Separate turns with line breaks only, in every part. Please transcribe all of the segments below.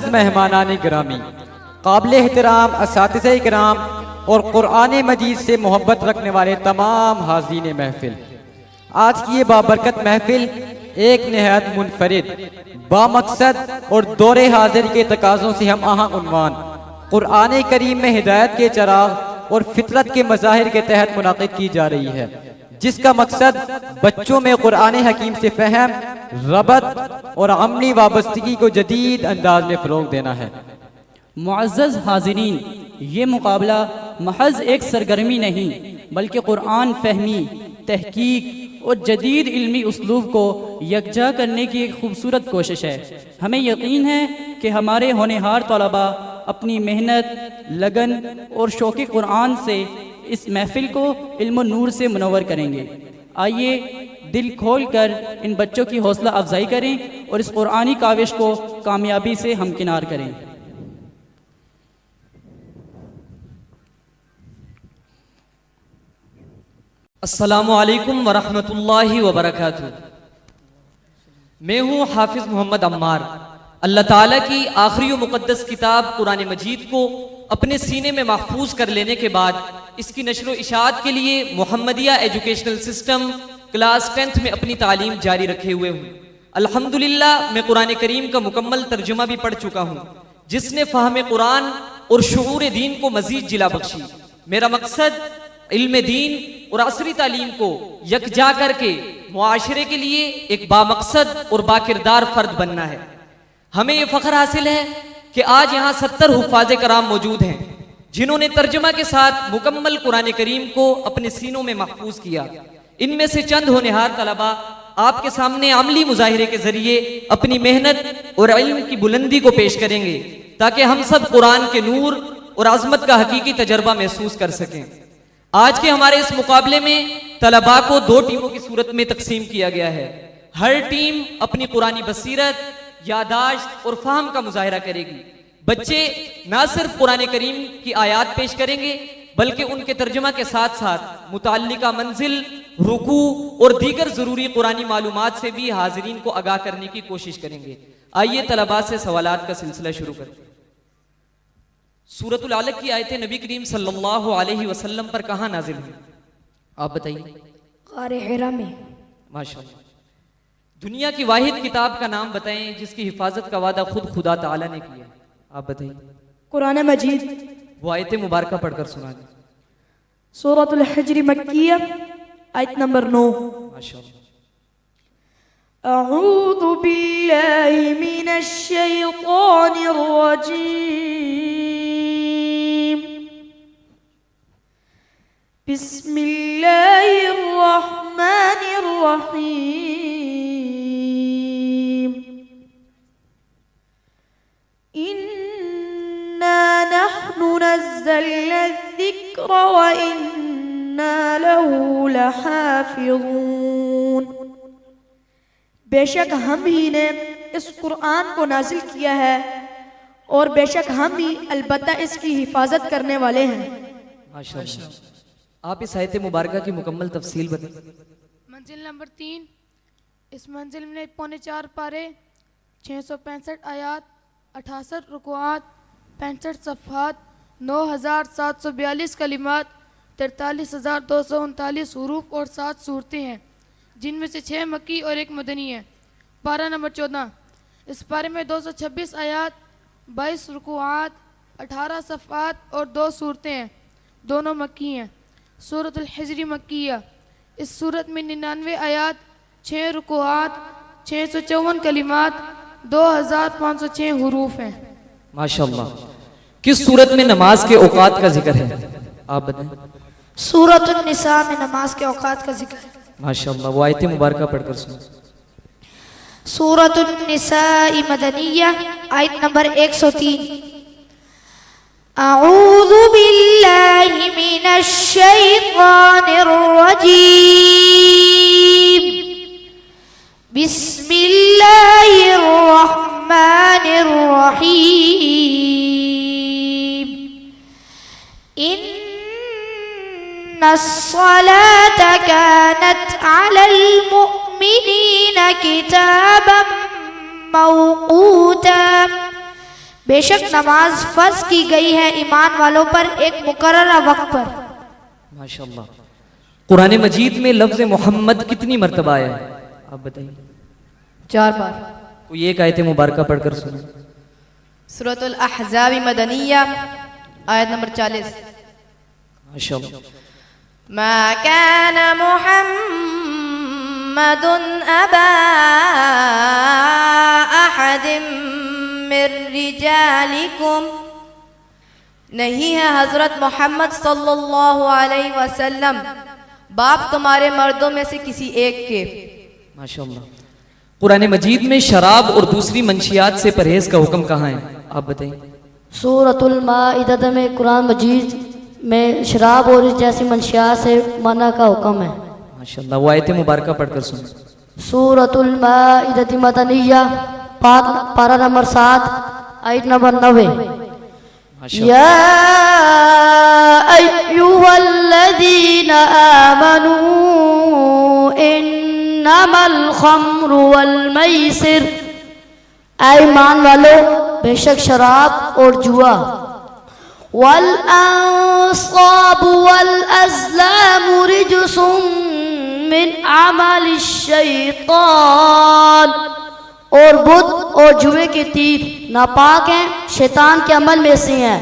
معزز مہمانان گرامی، قابل احترام اساتذہ کرام اور قرآن مجید سے محبت رکھنے والے تمام حاضرین محفل، آج کی یہ بابرکت محفل ایک نہایت منفرد، بامقصد اور دور حاضر کے تقاضوں سے ہم آہنگ عنوان قرآن کریم میں ہدایت کے چراغ اور فطرت کے مظاہر کے تحت منعقد کی جا رہی ہے، جس کا مقصد بچوں میں قرآن حکیم سے فہم، ربط اور عملی وابستگی کو جدید انداز میں فروغ دینا ہے۔
معزز حاضرین، یہ مقابلہ محض ایک سرگرمی نہیں بلکہ قرآن فہمی، تحقیق اور جدید علمی اسلوب کو یکجا کرنے کی ایک خوبصورت کوشش ہے۔ ہمیں یقین ہے کہ ہمارے ہونہار طلباء اپنی محنت، لگن اور شوق قرآن سے اس محفل کو علم و نور سے منور کریں گے۔ آئیے دل کھول کر ان بچوں کی حوصلہ افزائی کریں اور اس قرآنی کاوش کو کامیابی سے ہمکنار کریں۔
السلام علیکم ورحمۃ اللہ وبرکاتہ۔ میں ہوں حافظ محمد عمار۔ اللہ تعالیٰ کی آخری و مقدس کتاب قرآن مجید کو اپنے سینے میں محفوظ کر لینے کے بعد اس کی نشر و اشاعت کے لیے محمدیہ ایجوکیشنل سسٹم کلاس 10th میں اپنی تعلیم جاری رکھے ہوئے ہوں۔ الحمدللہ میں قرآن کریم کا مکمل ترجمہ بھی پڑھ چکا ہوں، جس نے فہم قرآن اور شعور دین کو مزید جلا بخشی۔ میرا مقصد علم دین اور عصری تعلیم کو یکجا کر کے معاشرے کے لیے ایک بامقصد اور باکردار فرد بننا ہے۔ ہمیں یہ فخر حاصل ہے کہ آج یہاں 70 حفاظ کرام موجود ہیں جنہوں نے ترجمہ کے ساتھ مکمل قرآن کریم کو اپنے سینوں میں محفوظ کیا۔ ان میں سے چند ہونہار طلباء آپ کے سامنے عملی مظاہرے کے ذریعے اپنی محنت اور علم کی بلندی کو پیش کریں گے تاکہ ہم سب قرآن کے نور اور عظمت کا حقیقی تجربہ محسوس کر سکیں۔ آج کے ہمارے اس مقابلے میں طلباء کو 2 ٹیموں کی صورت میں تقسیم کیا گیا ہے۔ ہر ٹیم اپنی قرآنی بصیرت، یاداشت اور فہم کا مظاہرہ کرے گی۔ بچے نہ صرف قرآن کریم کی آیات پیش کریں گے بلکہ ان کے ترجمہ کے ساتھ ساتھ متعلقہ منزل، رکوع اور دیگر ضروری قرآنی معلومات سے بھی حاضرین کو آگاہ کرنے کی کوشش کریں گے۔ آئیے طلباء سے سوالات کا سلسلہ شروع کریں۔ سورۃ العلق کی آیتیں نبی کریم صلی اللہ علیہ وسلم پر کہاں نازل ہوئی؟ آپ بتائیے۔
غار حرا میں۔
ماشاءاللہ۔ دنیا کی واحد کتاب کا نام بتائیں جس کی حفاظت کا وعدہ خود خدا تعالیٰ نے کیا۔ آپ بتائیے۔
قرآن مجید۔
وہ آیت مبارکہ پڑھ کر سنا دیں۔
سورۃ الحجر مکیہ، آیت نمبر 9۔
ماشاءاللہ۔
اعوذ باللہ من الشیطان الرجیم، بسم اللہ الرحمن الرحیم، اِنَّا نَحْنُ نَزَّلْنَا الذِّكْرَ وَإِنَّا لَهُ لَحَافِظُونَ۔ بے شک ہم ہی نے اس قرآن کو نازل کیا ہے اور بے شک ہم ہی البتہ اس کی حفاظت کرنے والے ہیں۔
ماشاءاللہ۔ آپ اس آیت مبارکہ کی مکمل تفصیل بتائیں۔
منزل نمبر 3، اس منزل میں 4.25 پارے، 665 آیات، 68 رکوعات، 65 صفحات، 9742 کلمات، 43,239 حروف اور 7 صورتیں ہیں، جن میں سے 6 مکی اور 1 مدنی ہے۔ پارہ نمبر 14، اس پارے میں 226 آیات، 22 رکوعات، 18 صفحات اور 2 صورتیں ہیں، دونوں مکی ہیں۔ سورۃ الحجر مکیہ، اس سورت میں 99 آیات، 6 رکوعات، 654 کلمات، 2506 حروف ہیں۔
ماشاءاللہ۔ کس سورت میں نماز کے اوقات کا ذکر ہے؟ آپ بتائیں۔
سورۃ النساء میں نماز کے اوقات کا ذکر ہے۔
ماشاءاللہ۔ وہ آیت مبارکہ پڑھ کر سنیں۔
سورۃ النساء مدنیہ، آیت نمبر 103۔ اعوذ باللہ من الشیطان الرجیم، بسم اللہ الرحمن الرحیم، ان الصلاة كانت على المؤمنین کتابا موقوتا، بے شک نماز فرض کی گئی ہے ایمان والوں پر ایک مقررہ وقت پر.
ماشاءاللہ. قرآن مجید میں لفظ محمد کتنی مرتبہ آیا ہے آپ بتائیے؟
4 بار.
کوئی ایک آیت مبارکہ پڑھ کر سنیں.
سورۃ الاحزاب مدنیہ آیت نمبر 40.
ماشاءاللہ.
ما كان محمد أبا أحد من رجالكم، نہیں ہے حضرت محمد صلی اللہ علیہ وسلم باپ تمہارے مردوں میں سے کسی ایک کے.
ماشاءاللہ. قرآن مجید میں شراب اور دوسری منشیات سے پرہیز کا حکم کہاں ہے آپ بتائیں؟
سورۃ المائدہ میں قرآن مجید میں شراب اور اس جیسی منشیات سے منع کا حکم ہے.
ماشاءاللہ. وہ آیت مبارکہ پڑھ کر سنیں.
سورۃ المائدہ مدنیہ پارہ نمبر 7 آیت نمبر 90. یا ایھا الذین آمنوا انما الخمر والمیسر، اے ایمان والو بے شک شراب اور جوا، والانصاب والازلام رجس من عمل الشیطان، اور بت اور جوے کے تیر ناپاک ہیں، شیطان کے عمل میں سے ہیں.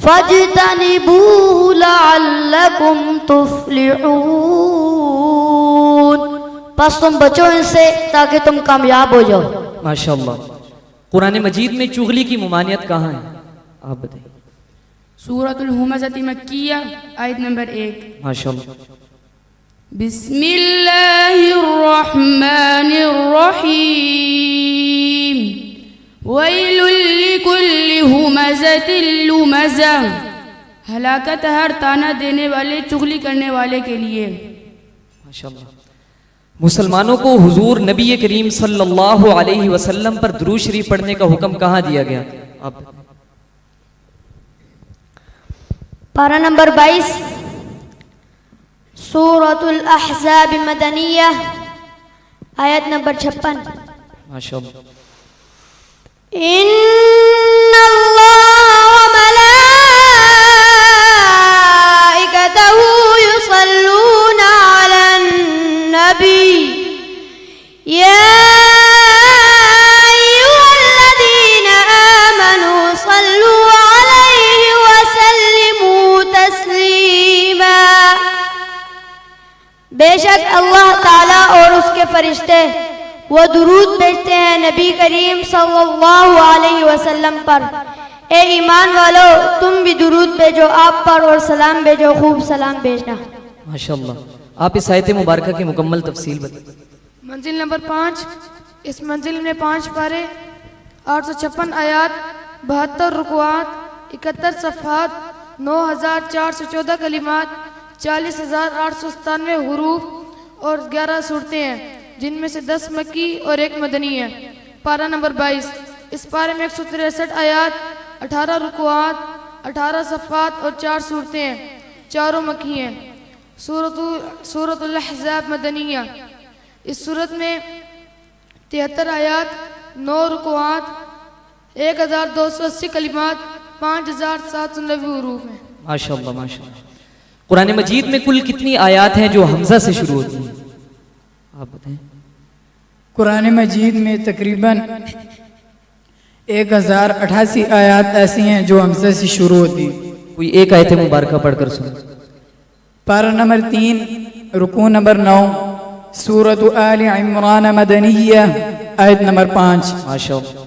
فاجتنبوه لعلکم تفلحون، پس تم بچو ان سے تاکہ تم کامیاب ہو جاؤ.
ماشاءاللہ. قرآن مجید میں چغلی کی ممانعت کہاں ہے آپ بتائیں؟
سورۃ الہمزہ مکیہ آیت نمبر 1.
ماشاءاللہ.
بسم اللہ الرحمن الرحیم. ویل لکل ہمزۃ لمزہ، ہلاکت ہر تانا دینے والے چغلی کرنے والے کے لیے.
ماشاءاللہ. مسلمانوں کو حضور نبی کریم صلی اللہ علیہ وسلم پر درود شریف پڑھنے کا حکم کہاں دیا گیا آپ؟
پارہ نمبر 22 سورۃ الاحزاب مدنیہ آیت نمبر 56.
ماشاءاللہ.
ان اللہ وملائکتہ یصلون علی النبی یا ایھا الذین آمنوا صلوا علیہ وسلموا تسلیما. بے شک اللہ تعالیٰ اور اس کے فرشتے وہ درود بھیجتے ہیں نبی کریم صلی اللہ علیہ وسلم پر. اے ایمان والو تم بھی درود بھیجو آپ پر اور سلام بھیجو، خوب سلام بھیجنا.
ماشاءاللہ. آپ اس آیت مبارکہ کی مکمل تفصیل بتائیں.
منزل نمبر 5. اس منزل میں 5 پارے، 856 آیات، 72 رکوعات، 71 صفحات، 9414 کلمات، 40,897 حروف اور 11 صورتیں ہیں، جن میں سے 10 مکی اور 1 مدنی ہے. پارہ نمبر 22. اس پارے میں 163 آیات، 18 رکوعات، 18 صفحات اور 4 صورتیں ہیں، چاروں مکی ہیں. سورۃ الاحزاب مدنیہ. اس صورت میں 73 آیات، 9 رکوعات، 1280 کلمات، 5790 حروف ہیں.
ماشاءاللہ. ماشاءاللہ. قرآن مجید میں کل کتنی آیات ہیں جو حمزہ سے شروع ہوتی ہیں آپ بتائیں؟
قرآن مجید میں تقریباً 1088 آیات ایسی ہیں جو حمزہ سے شروع ہوتی ہیں.
کوئی ایک آیت مبارکہ پڑھ کر سنیں.
پارہ نمبر 3 رکوع نمبر 9 سورۃ آل عمران مدنیہ آیت نمبر 5.
ماشاءاللہ.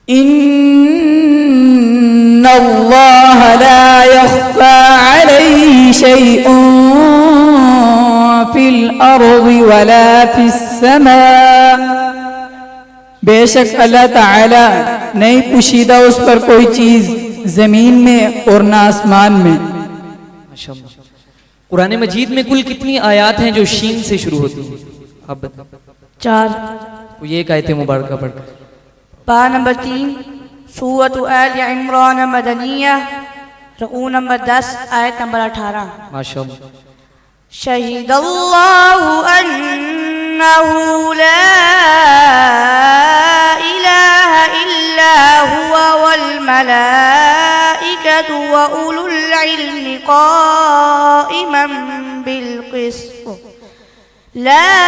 ان اللہ لا يخفى علیہ شیء فی الارض ولا فی السماء، بے شک اللہ تعالی نہیں پوشیدہ اس پر کوئی چیز زمین میں اور نہ آسمان میں.
ماشاءاللہ. قرآن مجید میں کل کتنی آیات ہیں جو شین سے شروع ہوتی ہیں آپ بتائیں؟
4.
کوئی ایک آیت مبارکہ پڑھ کر.
پارہ نمبر 3 سورۃ آل عمران مدنیہ رکوع نمبر 10 آیت نمبر 18.
ماشاءاللہ.
شہید اللہ انہ لا الہ الا هو والملائكة وأولو العلم قائما بالقسط لا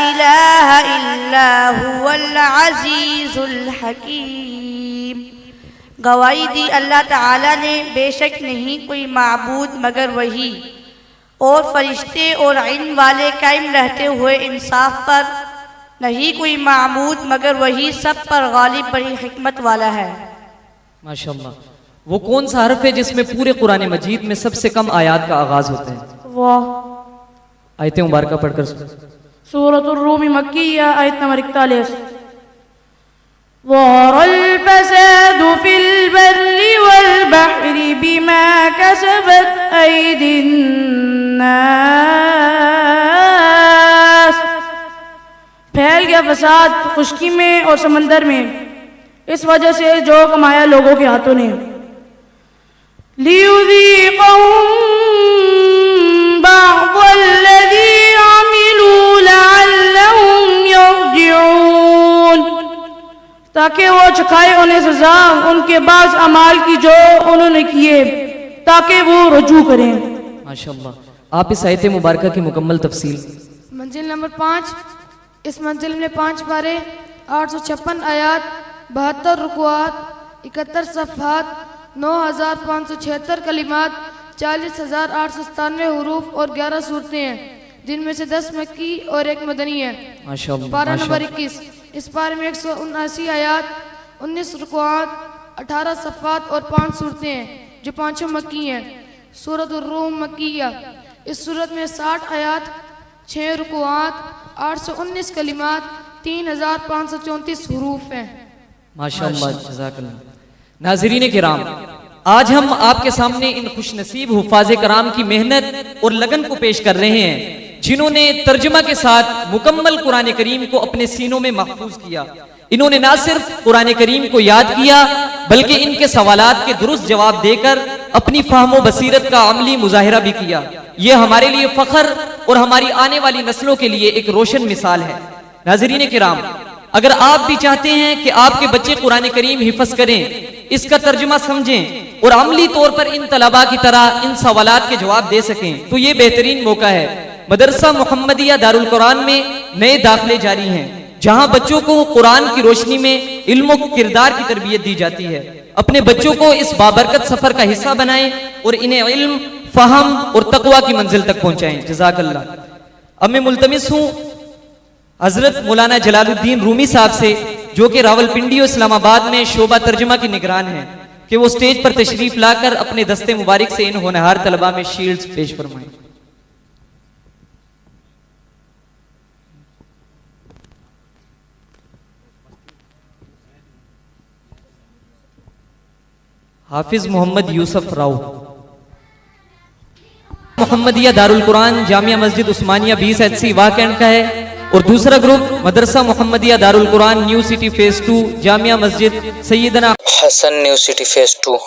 إله إلا هو العزيز الحكيم. گواہی دی اللہ تعالیٰ نے بے شک نہیں کوئی معبود مگر وہی، اور فرشتے اور علم والے قائم رہتے ہوئے انصاف پر، نہیں کوئی معبود مگر وہی سب پر غالب بڑی حکمت والا ہے.
ماشاءاللہ. وہ کون سا حرف ہے جس میں پورے قرآن مجید میں سب سے کم آیات کا آغاز ہوتا ہے؟
واہ.
آیت مبارکہ پڑھ کر سنیں.
سورۃ الروم مکیہ آیت نمبر 41. ظہر الفساد فی البر والبحر بما کسبت ایدی الناس. پھیل گیا فساد خشکی میں اور سمندر میں اس وجہ سے جو کمایا لوگوں کے ہاتھوں نے. لیذیقہم بعض الذی عملوا لعلہم یرجعون. تاکہ وہ چکھائے انہیں سزا ان کے بعض اعمال کی جو انہوں نے کیے تاکہ وہ رجوع کریں.
ماشاءاللہ. آپ اس آیت مبارکہ کی مکمل تفصیل.
منزل نمبر 5. اس منزل میں 5 پارے، 856 آیات، 72 رکوعات، 71 صفحات، 9576 کلمات، 40897 حروف اور 11 صورتیں ہیں، جن میں سے 10 مکی اور 1 مدنی ہے.
ماشاءاللہ.
پارہ نمبر 21. اس پارے میں 179 آیات، 19 رکوعات، 18 صفحات اور 5 صورتیں ہیں جو 5 مکی ہیں. سورۃ الروم مکیہ. اس سورت میں 60 آیات، 6 رکوعات، 819 کلمات، 3534 حروف ہیں.
ماشاءاللہ. جزاک اللہ. ناظرین کرام، آج ہم آپ کے سامنے ان خوش نصیب حفاظ کرام کی محنت اور لگن کو پیش کر رہے ہیں جنہوں نے ترجمہ کے ساتھ مکمل قرآن کریم کو اپنے سینوں میں محفوظ کیا. انہوں نے نہ صرف قرآن کریم کو یاد کیا بلکہ ان کے سوالات کے درست جواب دے کر اپنی فہم و بصیرت کا عملی مظاہرہ بھی کیا. یہ ہمارے لیے فخر اور ہماری آنے والی نسلوں کے لیے ایک روشن مثال ہے. ناظرین کرام، اگر آپ بھی چاہتے ہیں کہ آپ کے بچے قرآن کریم حفظ کریں، اس کا ترجمہ سمجھیں اور عملی طور پر ان طلباء کی طرح ان سوالات کے جواب دے سکیں تو یہ بہترین موقع ہے. مدرسہ محمدیہ دارالقرآن میں نئے داخلے جاری ہیں جہاں بچوں کو قرآن کی روشنی میں علم و کردار کی تربیت دی جاتی ہے. اپنے بچوں کو اس بابرکت سفر کا حصہ بنائیں اور انہیں علم، فہم اور تقوی کی منزل تک پہنچائیں. جزاک اللہ. اب میں ملتمس ہوں حضرت مولانا جلال الدین رومی صاحب سے، جو کہ راولپنڈی اور اسلام آباد میں شعبہ ترجمہ کی نگران ہیں، کہ وہ سٹیج پر تشریف لا کر اپنے دستے مبارک سے ان ہونہار طلباء میں شیلڈز پیش فرمائیں. حافظ محمد یوسف راؤ، محمدیہ دارالقرآن جامعہ مسجد عثمانیہ 20HC واہ کینٹ کا ہے، اور دوسرا گروپ مدرسہ محمدیہ دارالقرآن نیو سٹی فیز 2 جامعہ مسجد سیدنا
حسن نیو سٹی فیز 2